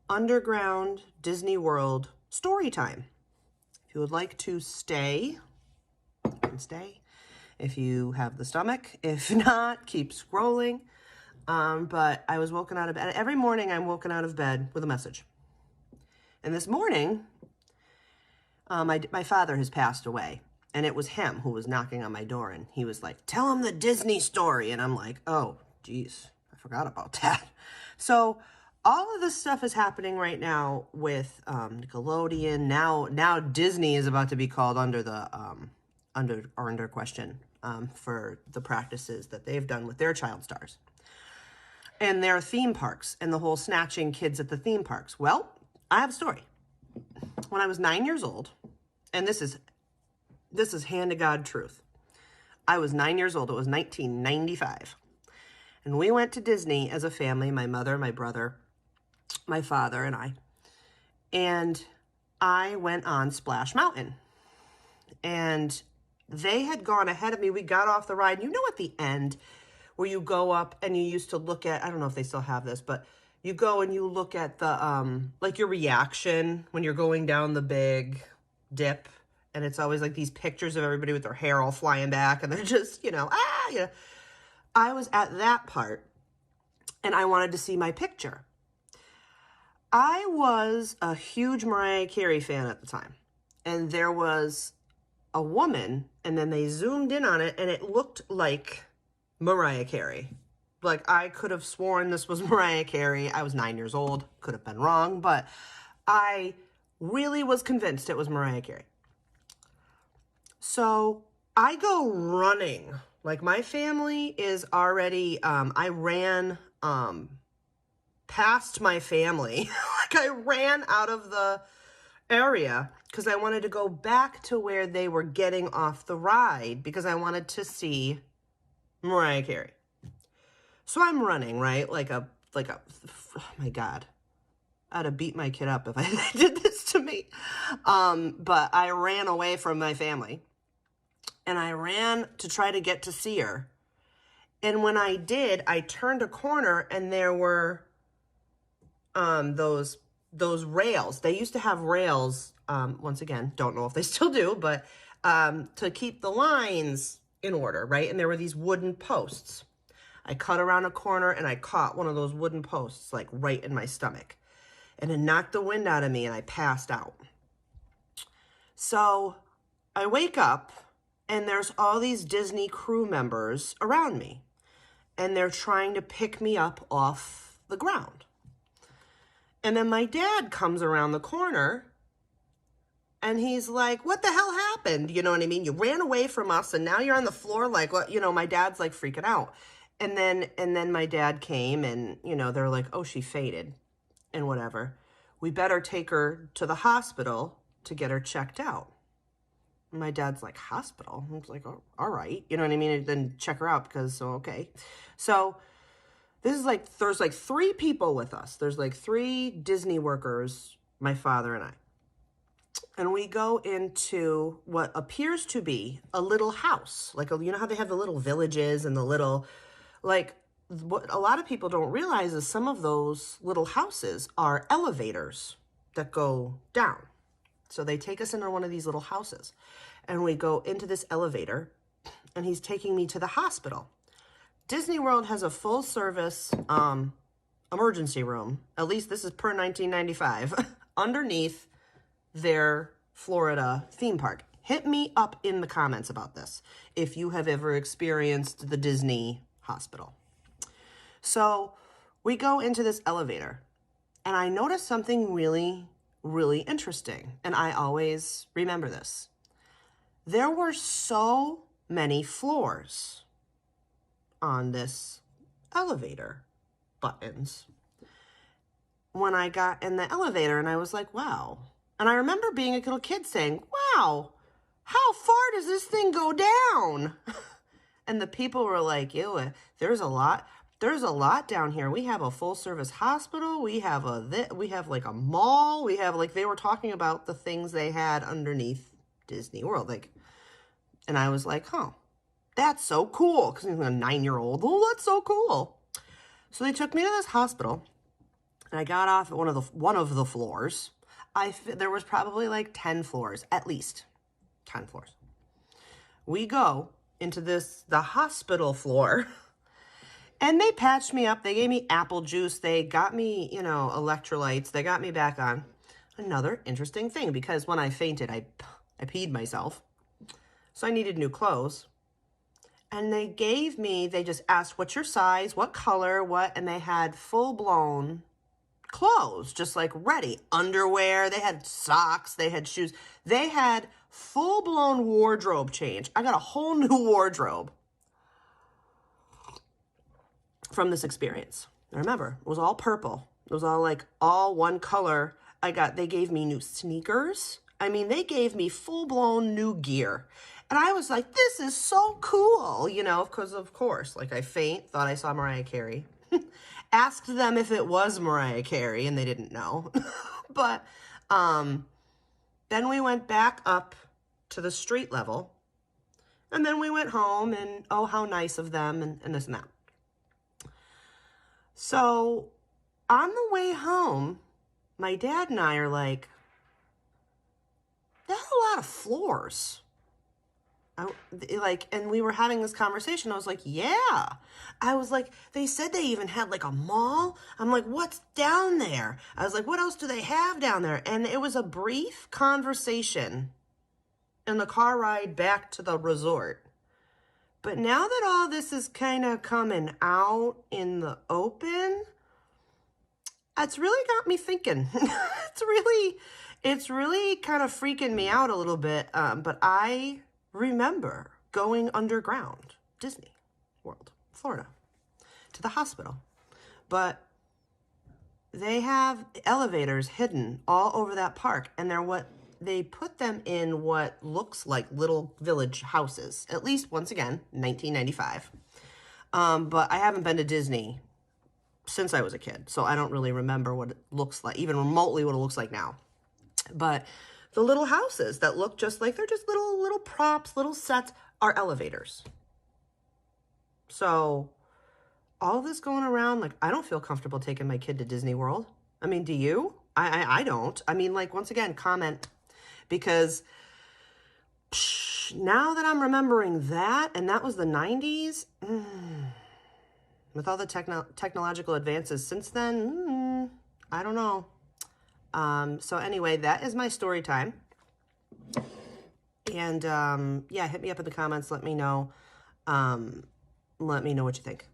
Underground Disney World story time. If you would like to stay, you can stay. If you have the stomach. If not, keep scrolling. But I was woken out of bed. Every morning I'm woken out of bed with a message. And this morning, my father has passed away. And it was him who was knocking on my door. And he was like, tell him the Disney story. And I'm like, oh, geez, I forgot about that. So all of this stuff is happening right now with Nickelodeon. Now Disney is about to be called under the under question for the practices that they've done with their child stars and their theme parks and the whole snatching kids at the theme parks. Well, I have a story. When I was 9 years old, and this is hand to God truth. I was 9 years old. It was 1995. And we went to Disney as a family, my mother, my brother, my father, and I. And I went on Splash Mountain. And they had gone ahead of me. We got off the ride. You know, at the end where you go up and you used to look at, I don't know if they still have this, but you go and you look at the, like your reaction when you're going down the big dip. And it's always like these pictures of everybody with their hair all flying back. And they're just, I was at that part and I wanted to see my picture. I was a huge Mariah Carey fan at the time. And there was a woman, and then they zoomed in on it, and it looked like Mariah Carey. Like, I could have sworn this was Mariah Carey. I was 9 years old. Could have been wrong, but I really was convinced it was Mariah Carey. So I go running. Like, my family is already, I ran past my family. Like, I ran out of the area because I wanted to go back to where they were getting off the ride because I wanted to see Mariah Carey. So I'm running, right? Oh my God. I'd have beat my kid up if I did this to me. But I ran away from my family. And I ran to try to get to see her. And when I did, I turned a corner and there were those rails. They used to have rails, once again, don't know if they still do, but to keep the lines in order, right? And there were these wooden posts. I cut around a corner and I caught one of those wooden posts, like right in my stomach. And it knocked the wind out of me and I passed out. So I wake up and there's all these Disney crew members around me. And they're trying to pick me up off the ground. And then my dad comes around the corner and he's like, what the hell happened? You know what I mean? You ran away from us and now you're on the floor like, what? You know, my dad's like freaking out. And then my dad came and, they're like, oh, she fainted and whatever. We better take her to the hospital to get her checked out. And my dad's like, hospital? I was like, oh, all right. You know what I mean? And then check her out because, okay. So this is like, there's like 3 people with us. There's like 3 Disney workers, my father and I. And we go into what appears to be a little house. Like, you know how they have the little villages and the little, like, what a lot of people don't realize is some of those little houses are elevators that go down. So they take us into one of these little houses. And we go into this elevator, and he's taking me to the hospital. Disney World has a full-service emergency room. At least this is per 1995. Underneath their Florida theme park. Hit me up in the comments about this if you have ever experienced the Disney hospital. So we go into this elevator, and I noticed something really, really interesting, and I always remember this. There were so many floors on this elevator buttons when I got in the elevator, and I was like, wow. And I remember being a little kid saying, wow, how far does this thing go down? And the people were like, ew, there's a lot down here. We have a full service hospital. We have like a mall. We have like, they were talking about the things they had underneath Disney World. Like, and I was like, huh, that's so cool. Cause I'm a 9-year-old. Oh, that's so cool. So they took me to this hospital And I got off at one of the floors. There was probably like 10 floors, at least 10 floors. We go into the hospital floor, and they patched me up. They gave me apple juice. They got me, electrolytes. They got me back on. Another interesting thing, because when I fainted, I peed myself. So I needed new clothes. And they just asked, what's your size, what color, and they had full-blown clothes, just like ready. Underwear, they had socks, they had shoes. They had full-blown wardrobe change. I got a whole new wardrobe from this experience. And remember, it was all purple. It was all one color. They gave me new sneakers. I mean, they gave me full-blown new gear. And I was like, this is so cool, because of course, I faint, thought I saw Mariah Carey. Asked them if it was Mariah Carey, and they didn't know. But then we went back up to the street level, and then we went home, and oh, how nice of them, and this and that. So on the way home, my dad and I are like, that's a lot of floors. And we were having this conversation. I was like, yeah. I was like, they said they even had a mall. I'm like, what's down there? I was like, what else do they have down there? And it was a brief conversation in the car ride back to the resort. But now that all this is kind of coming out in the open, it's really got me thinking. It's really kind of freaking me out a little bit. But I remember going underground, Disney World, Florida, to the hospital. But they have elevators hidden all over that park, and they put them in what looks like little village houses, at least, once again, 1995. But I haven't been to Disney since I was a kid, so I don't really remember what it looks like, even remotely what it looks like now. But the little houses that look just like, they're just little props, little sets, are elevators. So all this going around, I don't feel comfortable taking my kid to Disney World. I mean, do you? I don't. I mean, once again, comment. Because now that I'm remembering that, and that was the 90s, with all the technological advances since then, I don't know. So anyway, that is my story time. And yeah, hit me up in the comments. Let me know what you think.